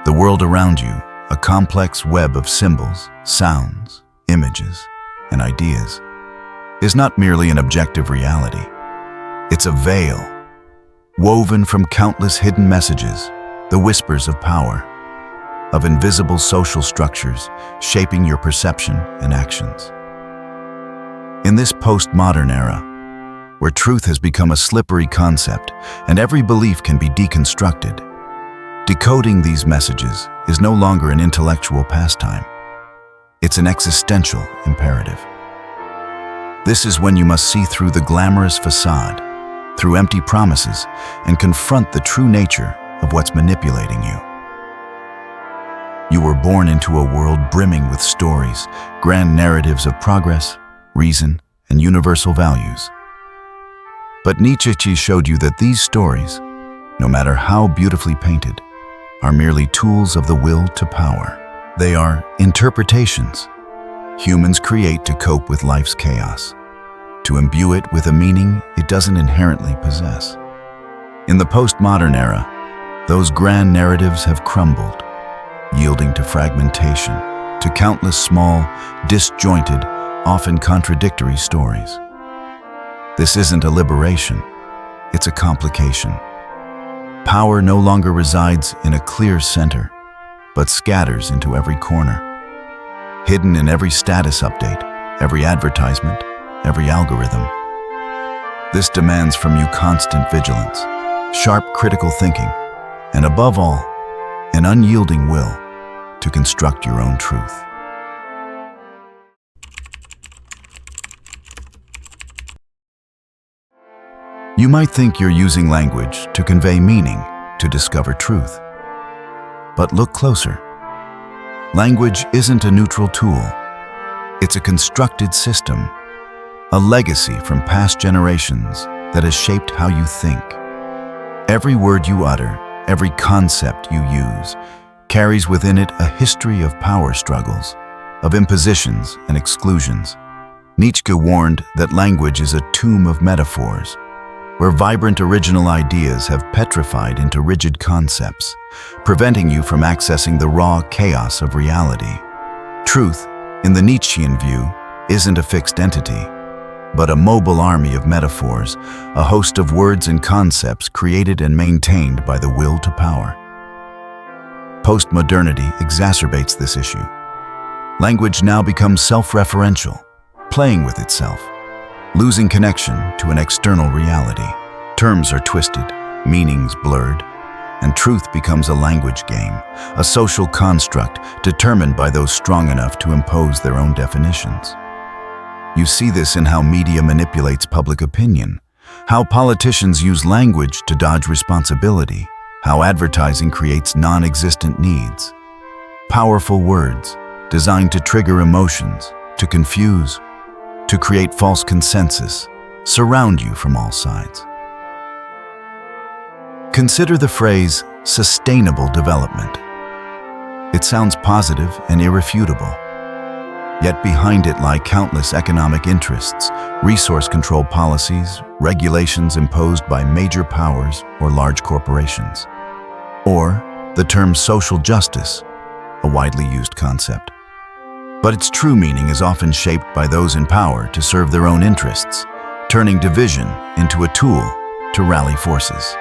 The world around you, a complex web of symbols, sounds, images, and ideas, is not merely an objective reality. It's a veil, woven from countless hidden messages, the whispers of power, of invisible social structures shaping your perception and actions. In this postmodern era, where truth has become a slippery concept and every belief can be deconstructed, decoding these messages is no longer an intellectual pastime. It's an existential imperative. This is when you must see through the glamorous facade, through empty promises, and confront the true nature of what's manipulating you. You were born into a world brimming with stories, grand narratives of progress, reason, and universal values. But Nietzsche showed you that these stories, no matter how beautifully painted, are merely tools of the will to power. They are interpretations humans create to cope with life's chaos, to imbue it with a meaning it doesn't inherently possess. In the postmodern era, those grand narratives have crumbled, yielding to fragmentation, to countless small, disjointed, often contradictory stories. This isn't a liberation, it's a complication. Power no longer resides in a clear center, but scatters into every corner, hidden in every status update, every advertisement, every algorithm. This demands from you constant vigilance, sharp critical thinking, and above all, an unyielding will to construct your own truth. You might think you're using language to convey meaning, to discover truth. But look closer. Language isn't a neutral tool. It's a constructed system, a legacy from past generations that has shaped how you think. Every word you utter, every concept you use, carries within it a history of power struggles, of impositions and exclusions. Nietzsche warned that language is a tomb of metaphors, where vibrant original ideas have petrified into rigid concepts, preventing you from accessing the raw chaos of reality. Truth, in the Nietzschean view, isn't a fixed entity, but a mobile army of metaphors, a host of words and concepts created and maintained by the will to power. Postmodernity exacerbates this issue. Language now becomes self-referential, playing with itself, losing connection to an external reality. Terms are twisted, meanings blurred, and truth becomes a language game, a social construct determined by those strong enough to impose their own definitions. You see this in how media manipulates public opinion, how politicians use language to dodge responsibility, how advertising creates non-existent needs. Powerful words, designed to trigger emotions, to confuse, to create false consensus, surround you from all sides. Consider the phrase sustainable development. It sounds positive and irrefutable. Yet behind it lie countless economic interests, resource control policies, regulations imposed by major powers or large corporations. Or the term social justice, a widely used concept. But its true meaning is often shaped by those in power to serve their own interests, turning division into a tool to rally forces.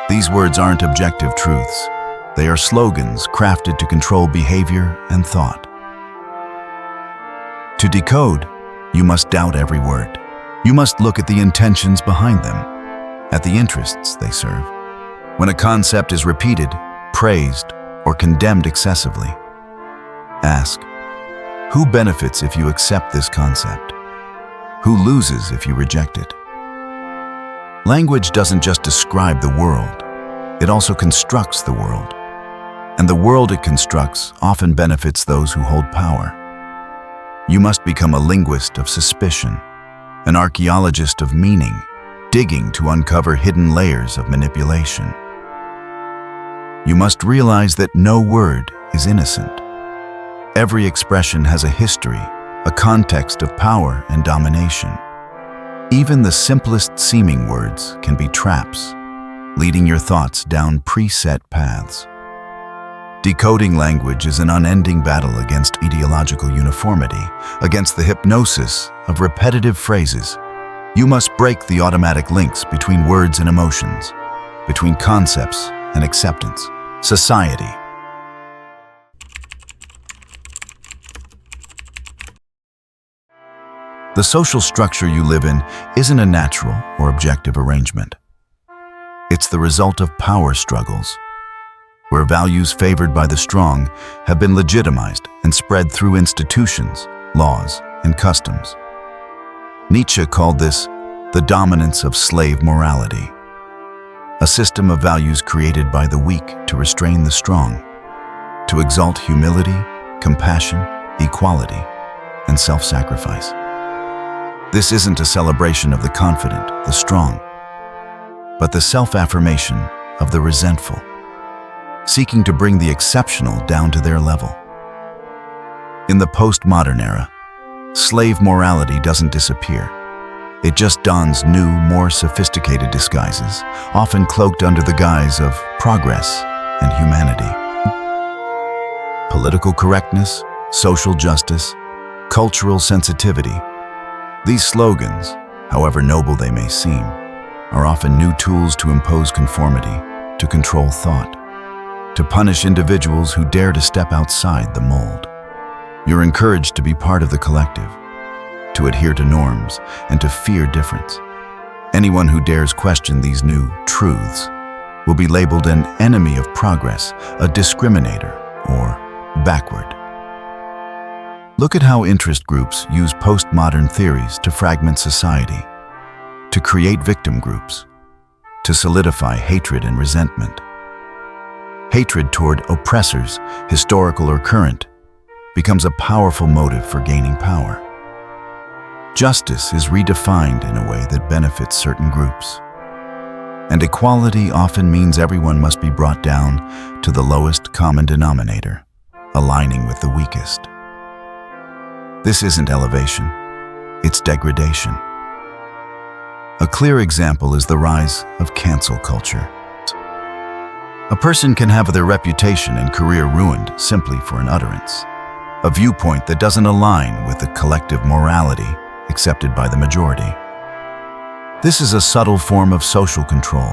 These words aren't objective truths. They are slogans crafted to control behavior and thought. To decode, you must doubt every word. You must look at the intentions behind them, at the interests they serve. When a concept is repeated, praised, or condemned excessively, ask, who benefits if you accept this concept? Who loses if you reject it? Language doesn't just describe the world, it also constructs the world. And the world it constructs often benefits those who hold power. You must become a linguist of suspicion, an archaeologist of meaning, digging to uncover hidden layers of manipulation. You must realize that no word is innocent. Every expression has a history, a context of power and domination. Even the simplest seeming words can be traps, leading your thoughts down preset paths. Decoding language is an unending battle against ideological uniformity, against the hypnosis of repetitive phrases. You must break the automatic links between words and emotions, between concepts and acceptance. Society. The social structure you live in isn't a natural or objective arrangement. It's the result of power struggles, where values favored by the strong have been legitimized and spread through institutions, laws, and customs. Nietzsche called this the dominance of slave morality, a system of values created by the weak to restrain the strong, to exalt humility, compassion, equality, and self-sacrifice. This isn't a celebration of the confident, the strong, but the self-affirmation of the resentful, seeking to bring the exceptional down to their level. In the postmodern era, slave morality doesn't disappear. It just dons new, more sophisticated disguises, often cloaked under the guise of progress and humanity. Political correctness, social justice, cultural sensitivity. These slogans, however noble they may seem, are often new tools to impose conformity, to control thought, to punish individuals who dare to step outside the mold. You're encouraged to be part of the collective, to adhere to norms, and to fear difference. Anyone who dares question these new truths will be labeled an enemy of progress, a discriminator, or backward. Look at how interest groups use postmodern theories to fragment society, to create victim groups, to solidify hatred and resentment. Hatred toward oppressors, historical or current, becomes a powerful motive for gaining power. Justice is redefined in a way that benefits certain groups. And equality often means everyone must be brought down to the lowest common denominator, aligning with the weakest. This isn't elevation, it's degradation. A clear example is the rise of cancel culture. A person can have their reputation and career ruined simply for an utterance, a viewpoint that doesn't align with the collective morality accepted by the majority. This is a subtle form of social control,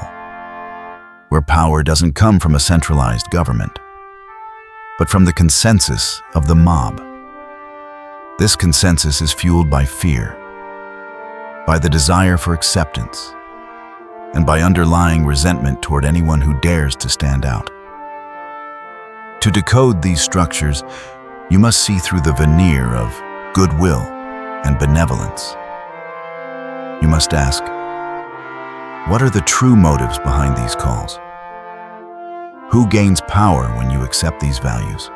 where power doesn't come from a centralized government, but from the consensus of the mob. This consensus is fueled by fear, by the desire for acceptance, and by underlying resentment toward anyone who dares to stand out. To decode these structures, you must see through the veneer of goodwill and benevolence. You must ask, what are the true motives behind these calls? Who gains power when you accept these values?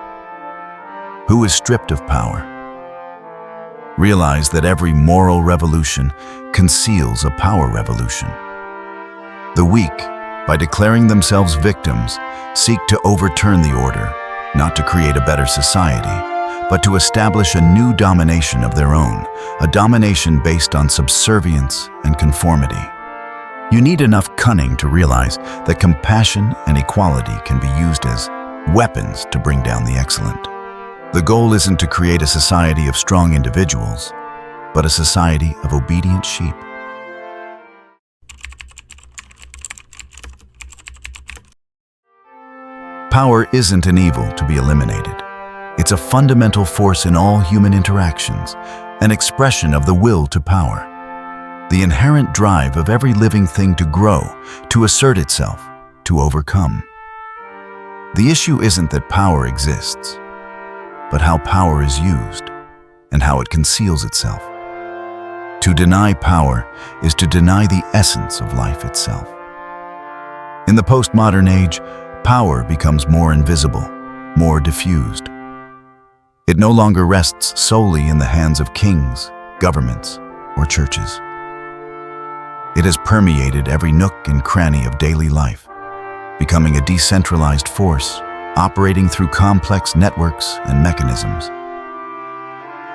Who is stripped of power? Realize that every moral revolution conceals a power revolution. The weak, by declaring themselves victims, seek to overturn the order, not to create a better society, but to establish a new domination of their own, a domination based on subservience and conformity. You need enough cunning to realize that compassion and equality can be used as weapons to bring down the excellent. The goal isn't to create a society of strong individuals, but a society of obedient sheep. Power isn't an evil to be eliminated. It's a fundamental force in all human interactions, an expression of the will to power, the inherent drive of every living thing to grow, to assert itself, to overcome. The issue isn't that power exists, but how power is used and how it conceals itself. To deny power is to deny the essence of life itself. In the postmodern age, power becomes more invisible, more diffused. It no longer rests solely in the hands of kings, governments, or churches. It has permeated every nook and cranny of daily life, becoming a decentralized force, operating through complex networks and mechanisms.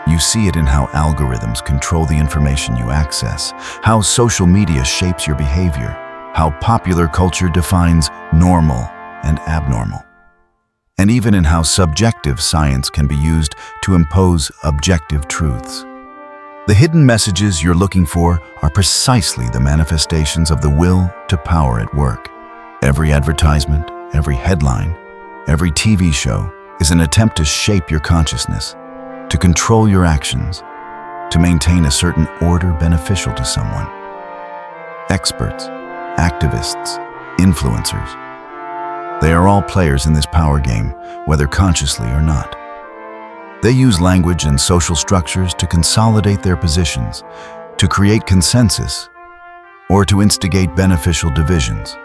You see it in how algorithms control the information you access, how social media shapes your behavior, how popular culture defines normal and abnormal. and even in how subjective science can be used to impose objective truths. The hidden messages you're looking for are precisely the manifestations of the will to power at work. Every advertisement, every headline, every TV show is an attempt to shape your consciousness, to control your actions, to maintain a certain order beneficial to someone. Experts, activists, influencers, they are all players in this power game, whether consciously or not. They use language and social structures to consolidate their positions, to create consensus, or to instigate beneficial divisions,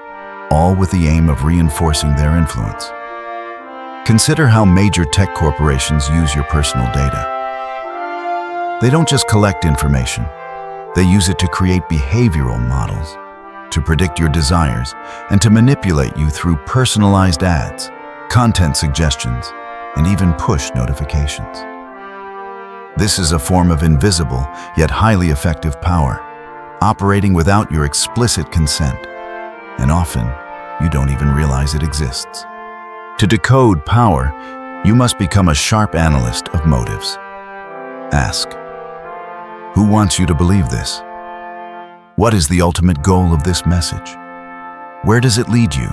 all with the aim of reinforcing their influence. Consider how major tech corporations use your personal data. They don't just collect information, they use it to create behavioral models, to predict your desires, and to manipulate you through personalized ads, content suggestions, and even push notifications. This is a form of invisible, yet highly effective power, operating without your explicit consent, and often you don't even realize it exists. To decode power, you must become a sharp analyst of motives. Ask, who wants you to believe this? What is the ultimate goal of this message? Where does it lead you?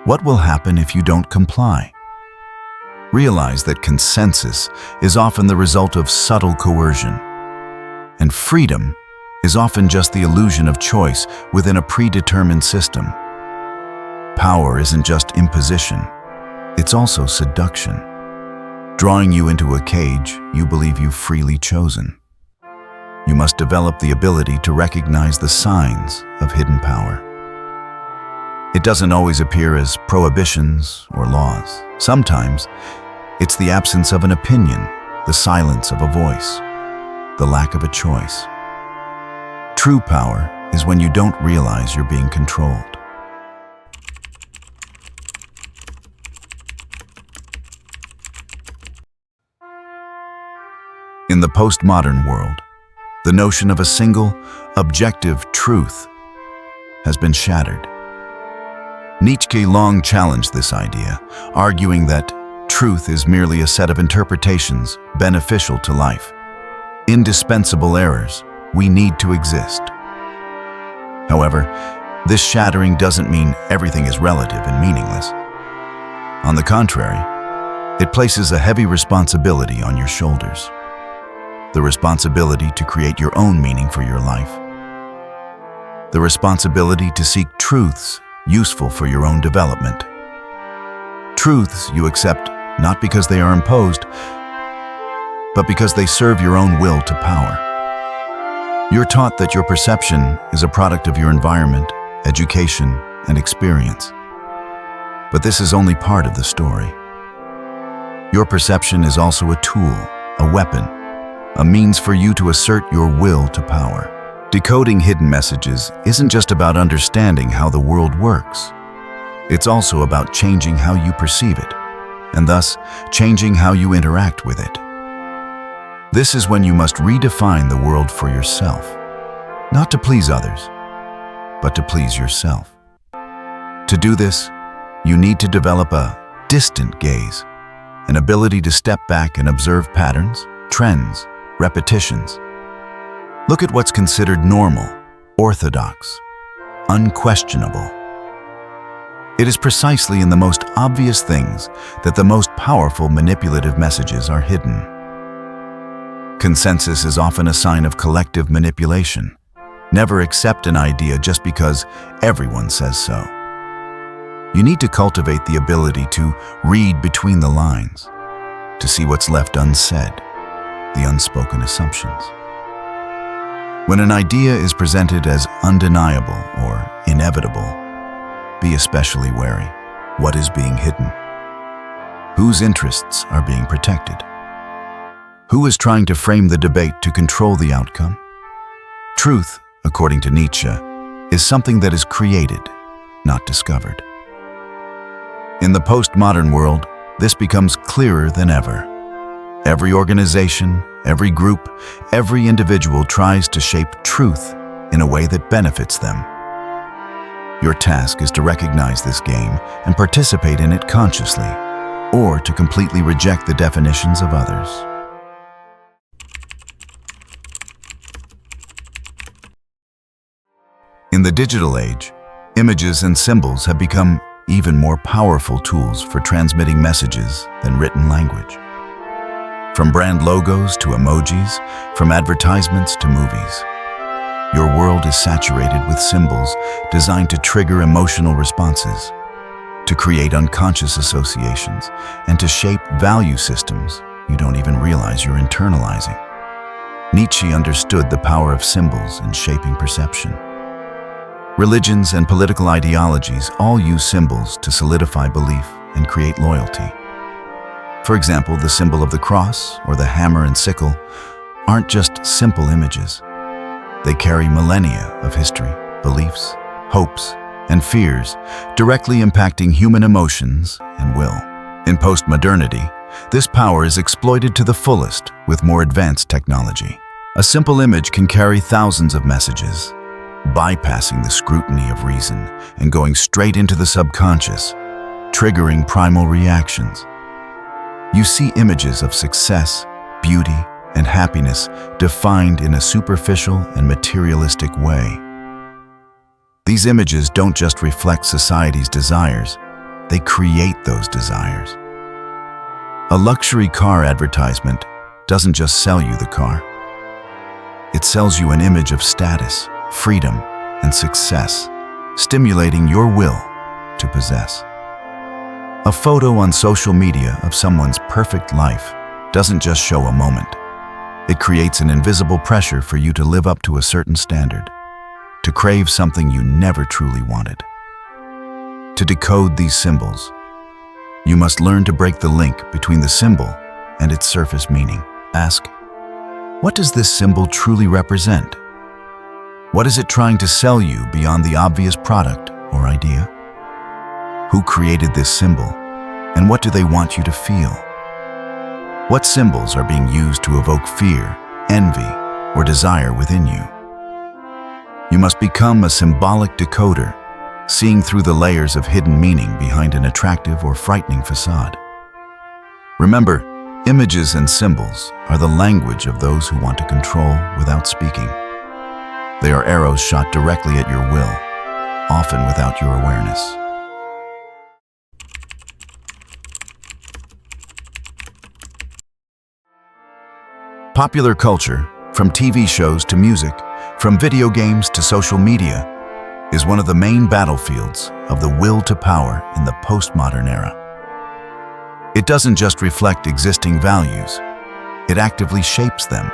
What will happen if you don't comply? Realize that consensus is often the result of subtle coercion, and freedom is often just the illusion of choice within a predetermined system. Power isn't just imposition, it's also seduction, drawing you into a cage you believe you've freely chosen. You must develop the ability to recognize the signs of hidden power. It doesn't always appear as prohibitions or laws. Sometimes, it's the absence of an opinion, the silence of a voice, the lack of a choice. True power is when you don't realize you're being controlled. In the postmodern world, the notion of a single, objective truth has been shattered. Nietzsche long challenged this idea, arguing that truth is merely a set of interpretations beneficial to life, indispensable errors we need to exist. However, this shattering doesn't mean everything is relative and meaningless. On the contrary, it places a heavy responsibility on your shoulders. The responsibility to create your own meaning for your life. The responsibility to seek truths useful for your own development. Truths you accept not because they are imposed, but because they serve your own will to power. You're taught that your perception is a product of your environment, education, and experience. But this is only part of the story. Your perception is also a tool, a weapon, a means for you to assert your will to power. Decoding hidden messages isn't just about understanding how the world works. It's also about changing how you perceive it, and thus changing how you interact with it. This is when you must redefine the world for yourself, not to please others, but to please yourself. To do this, you need to develop a distant gaze, an ability to step back and observe patterns, trends, repetitions. Look at what's considered normal, orthodox, unquestionable. It is precisely in the most obvious things that the most powerful manipulative messages are hidden. Consensus is often a sign of collective manipulation. Never accept an idea just because everyone says so. You need to cultivate the ability to read between the lines, to see what's left unsaid, the unspoken assumptions. When an idea is presented as undeniable or inevitable, be especially wary. What is being hidden? Whose interests are being protected? Who is trying to frame the debate to control the outcome? Truth, according to Nietzsche, is something that is created, not discovered. In the postmodern world, this becomes clearer than ever. Every organization, every group, every individual tries to shape truth in a way that benefits them. Your task is to recognize this game and participate in it consciously, or to completely reject the definitions of others. In the digital age, images and symbols have become even more powerful tools for transmitting messages than written language. From brand logos to emojis, from advertisements to movies, your world is saturated with symbols designed to trigger emotional responses, to create unconscious associations, and to shape value systems you don't even realize you're internalizing. Nietzsche understood the power of symbols in shaping perception. Religions and political ideologies all use symbols to solidify belief and create loyalty. For example, the symbol of the cross or the hammer and sickle aren't just simple images. They carry millennia of history, beliefs, hopes, and fears, directly impacting human emotions and will. In postmodernity, this power is exploited to the fullest with more advanced technology. A simple image can carry thousands of messages, bypassing the scrutiny of reason and going straight into the subconscious, triggering primal reactions. You see images of success, beauty, and happiness defined in a superficial and materialistic way. These images don't just reflect society's desires, they create those desires. A luxury car advertisement doesn't just sell you the car. It sells you an image of status, freedom, and success, stimulating your will to possess. A photo on social media of someone's perfect life doesn't just show a moment. It creates an invisible pressure for you to live up to a certain standard, to crave something you never truly wanted. To decode these symbols, you must learn to break the link between the symbol and its surface meaning. Ask, what does this symbol truly represent? What is it trying to sell you beyond the obvious product or idea? Who created this symbol, and what do they want you to feel? What symbols are being used to evoke fear, envy, or desire within you? You must become a symbolic decoder, seeing through the layers of hidden meaning behind an attractive or frightening facade. Remember, images and symbols are the language of those who want to control without speaking. They are arrows shot directly at your will, often without your awareness. Popular culture, from TV shows to music, from video games to social media, is one of the main battlefields of the will to power in the postmodern era. It doesn't just reflect existing values, it actively shapes them,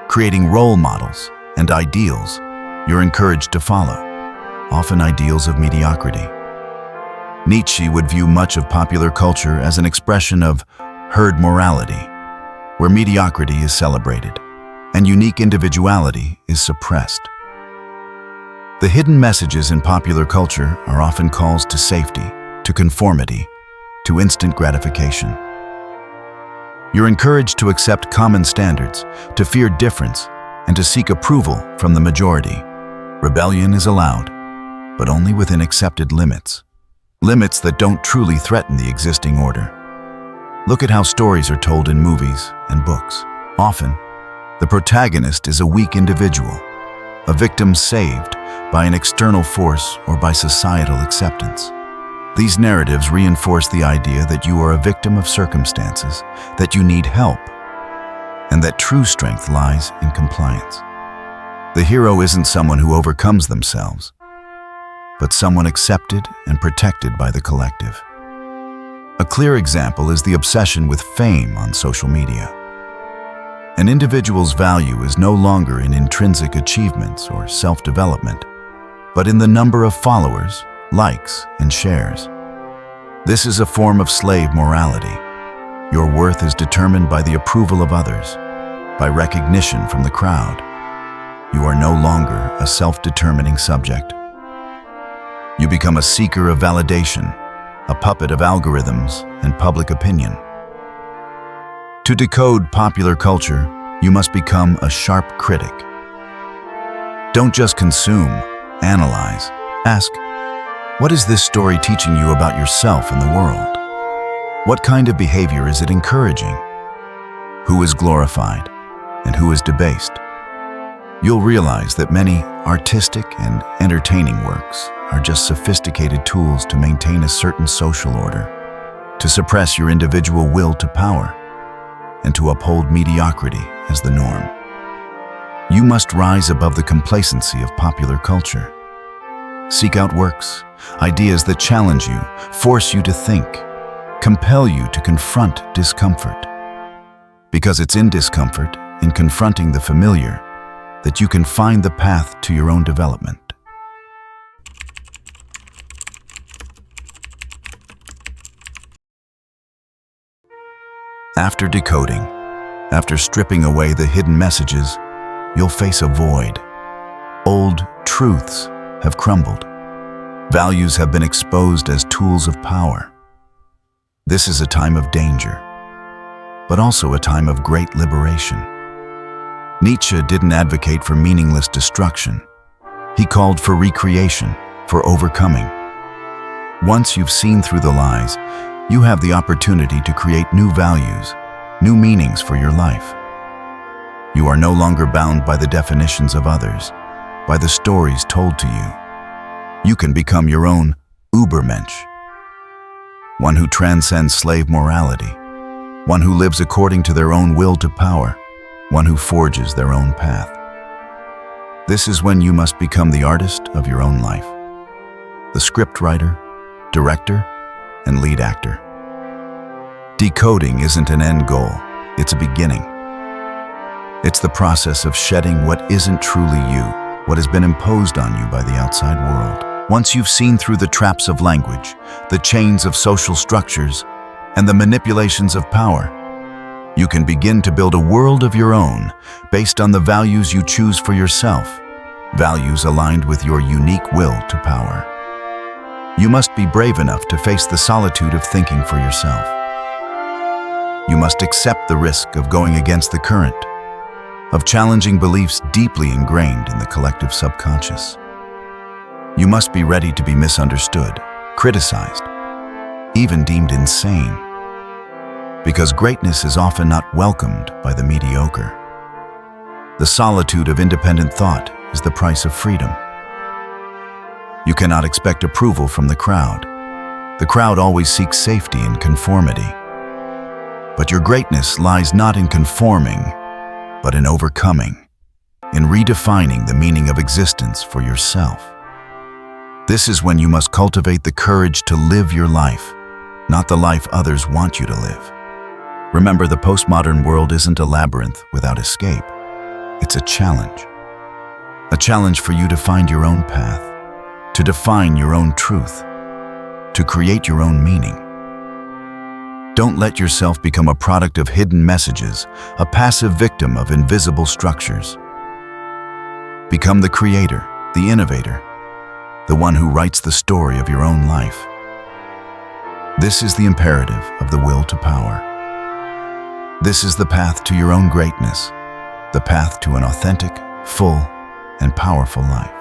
creating role models and ideals you're encouraged to follow, often ideals of mediocrity. Nietzsche would view much of popular culture as an expression of herd morality, where mediocrity is celebrated and unique individuality is suppressed. The hidden messages in popular culture are often calls to safety, to conformity, to instant gratification. You're encouraged to accept common standards, to fear difference, and to seek approval from the majority. Rebellion is allowed, but only within accepted limits. Limits that don't truly threaten the existing order. Look at how stories are told in movies and books. Often, the protagonist is a weak individual, a victim saved by an external force or by societal acceptance. These narratives reinforce the idea that you are a victim of circumstances, that you need help, and that true strength lies in compliance. The hero isn't someone who overcomes themselves, but someone accepted and protected by the collective. A clear example is the obsession with fame on social media. An individual's value is no longer in intrinsic achievements or self-development, but in the number of followers, likes, and shares. This is a form of slave morality. Your worth is determined by the approval of others, by recognition from the crowd. You are no longer a self-determining subject. You become a seeker of validation, a puppet of algorithms and public opinion. To decode popular culture, you must become a sharp critic. Don't just consume, analyze. Ask, what is this story teaching you about yourself and the world? What kind of behavior is it encouraging? Who is glorified and who is debased? You'll realize that many artistic and entertaining works are just sophisticated tools to maintain a certain social order, to suppress your individual will to power, and to uphold mediocrity as the norm. You must rise above the complacency of popular culture. Seek out works, ideas that challenge you, force you to think, compel you to confront discomfort. Because it's in discomfort, in confronting the familiar, that you can find the path to your own development. After decoding, after stripping away the hidden messages, you'll face a void. Old truths have crumbled. Values have been exposed as tools of power. This is a time of danger, but also a time of great liberation. Nietzsche didn't advocate for meaningless destruction. He called for recreation, for overcoming. Once you've seen through the lies, you have the opportunity to create new values, new meanings for your life. You are no longer bound by the definitions of others, by the stories told to you. You can become your own Übermensch, one who transcends slave morality, one who lives according to their own will to power, one who forges their own path. This is when you must become the artist of your own life, the scriptwriter, director, and lead actor. Decoding isn't an end goal, it's a beginning. It's the process of shedding what isn't truly you, what has been imposed on you by the outside world. Once you've seen through the traps of language, the chains of social structures, and the manipulations of power, you can begin to build a world of your own based on the values you choose for yourself, values aligned with your unique will to power. You must be brave enough to face the solitude of thinking for yourself. You must accept the risk of going against the current, of challenging beliefs deeply ingrained in the collective subconscious. You must be ready to be misunderstood, criticized, even deemed insane. Because greatness is often not welcomed by the mediocre. The solitude of independent thought is the price of freedom. You cannot expect approval from the crowd. The crowd always seeks safety and conformity. But your greatness lies not in conforming, but in overcoming, in redefining the meaning of existence for yourself. This is when you must cultivate the courage to live your life, not the life others want you to live. Remember, the postmodern world isn't a labyrinth without escape. It's a challenge. A challenge for you to find your own path, to define your own truth, to create your own meaning. Don't let yourself become a product of hidden messages, a passive victim of invisible structures. Become the creator, the innovator, the one who writes the story of your own life. This is the imperative of the will to power. This is the path to your own greatness, the path to an authentic, full, and powerful life.